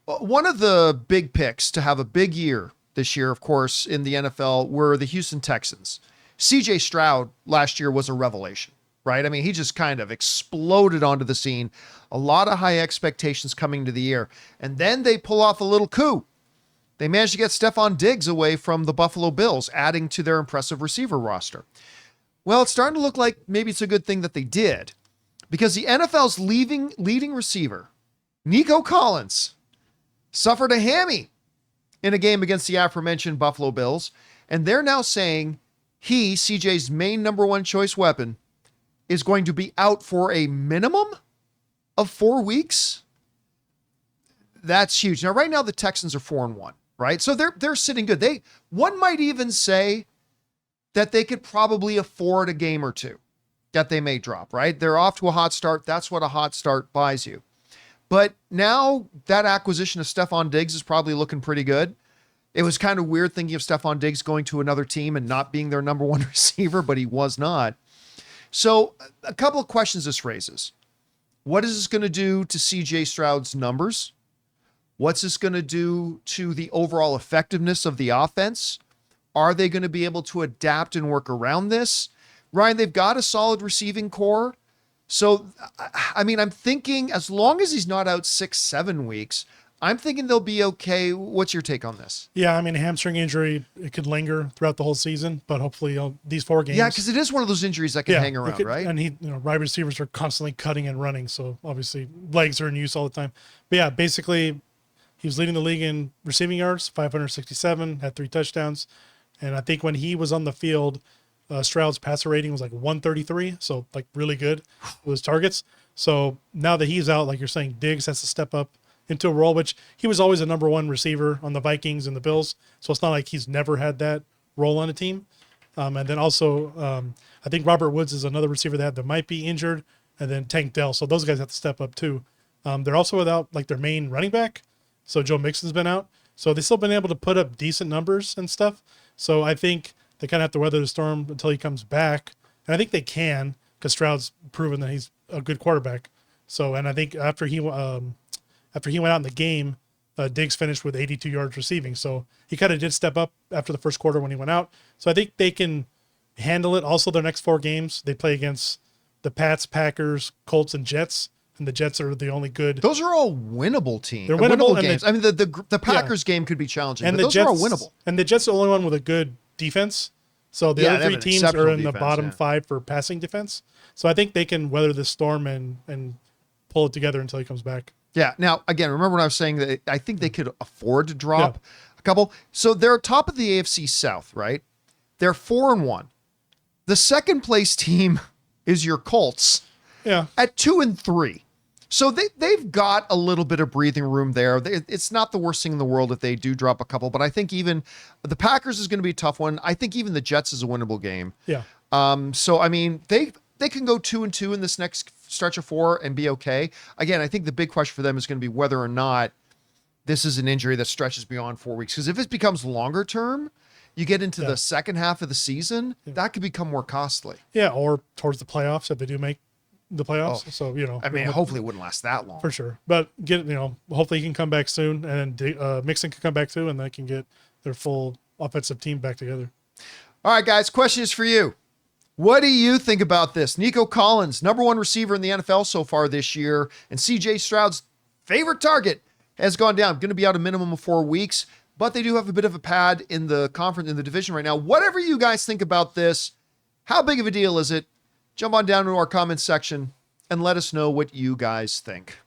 One of the big picks to have a big year this year, of course, in the NFL were the Houston Texans. CJ Stroud last year was a revelation, right? I mean, he just kind of exploded onto the scene. A lot of high expectations coming to the year. And then they pull off a little coup. They managed to get Stephon Diggs away from the Buffalo Bills, adding to their impressive receiver roster. Well, it's starting to look like maybe it's a good thing that they did, because the NFL's leading receiver, Nico Collins, suffered a hammy in a game against the aforementioned Buffalo Bills, and they're now saying he, CJ's main number one choice weapon, is going to be out for a minimum of 4 weeks. That's huge. Now, right now, the Texans are 4-1, right? So they're sitting good. One might even say that they could probably afford a game or two that they may drop, right? They're off to a hot start. That's what a hot start buys you. But now that acquisition of Stephon Diggs is probably looking pretty good. It was kind of weird thinking of Stephon Diggs going to another team and not being their number one receiver, but he was not. So a couple of questions this raises. What is this going to do to CJ Stroud's numbers? What's this going to do to the overall effectiveness of the offense? Are they going to be able to adapt and work around this? Ryan, they've got a solid receiving core. So, I mean, I'm thinking as long as he's not out 6-7 weeks, I'm thinking they'll be okay. What's your take on this? Yeah, I mean, a hamstring injury, it could linger throughout the whole season, but hopefully these 4 games. Yeah, because it is one of those injuries that can hang around, right? And wide receivers are constantly cutting and running, so obviously legs are in use all the time. But yeah, basically, he was leading the league in receiving yards, 567, had 3 touchdowns. And I think when he was on the field, Stroud's passer rating was like 133, so like really good with his targets. So now that he's out, like you're saying, Diggs has to step up into a role, which he was always a number one receiver on the Vikings and the Bills. So it's not like he's never had that role on a team. And then also, I think Robert Woods is another receiver that might be injured, and then Tank Dell. So those guys have to step up too. They're also without like their main running back. So Joe Mixon's been out. So they've still been able to put up decent numbers and stuff. So I think they kind of have to weather the storm until he comes back. And I think they can, because Stroud's proven that he's a good quarterback. So, and I think after he went out in the game, Diggs finished with 82 yards receiving. So he kind of did step up after the first quarter when he went out. So I think they can handle it. Also, their next 4 games, they play against the Pats, Packers, Colts, and Jets. And the Jets are the only good. Those are all winnable teams. They're winnable games. I mean, the Packers game could be challenging, and but those Jets, are all winnable. And the Jets are the only one with a good defense. So the other 3 teams are in the bottom 5 for passing defense. So I think they can weather this storm and pull it together until he comes back. Yeah. Now, again, remember when I was saying that I think they could afford to drop a couple. So they're top of the AFC South, right? They're 4-1. The second place team is your Colts. Yeah. At 2-3. So they've got a little bit of breathing room there. It's not the worst thing in the world if they do drop a couple, but I think even the Packers is going to be a tough one. I think even the Jets is a winnable game. Yeah. So, I mean, they can go 2-2 in this next stretch of 4 and be okay. Again, I think the big question for them is going to be whether or not this is an injury that stretches beyond 4 weeks. Because if it becomes longer term, you get into the second half of the season, that could become more costly. Yeah, or towards the playoffs if they do make the playoffs. Oh. So, I mean, hopefully it wouldn't last that long. For sure. But hopefully he can come back soon, and Mixon can come back too, and they can get their full offensive team back together. All right, guys, question is for you. What do you think about this? Nico Collins, number one receiver in the NFL so far this year, and CJ Stroud's favorite target has gone down. Going to be out a minimum of 4 weeks, but they do have a bit of a pad in the conference, in the division right now. Whatever you guys think about this, how big of a deal is it? Jump on down to our comments section and let us know what you guys think.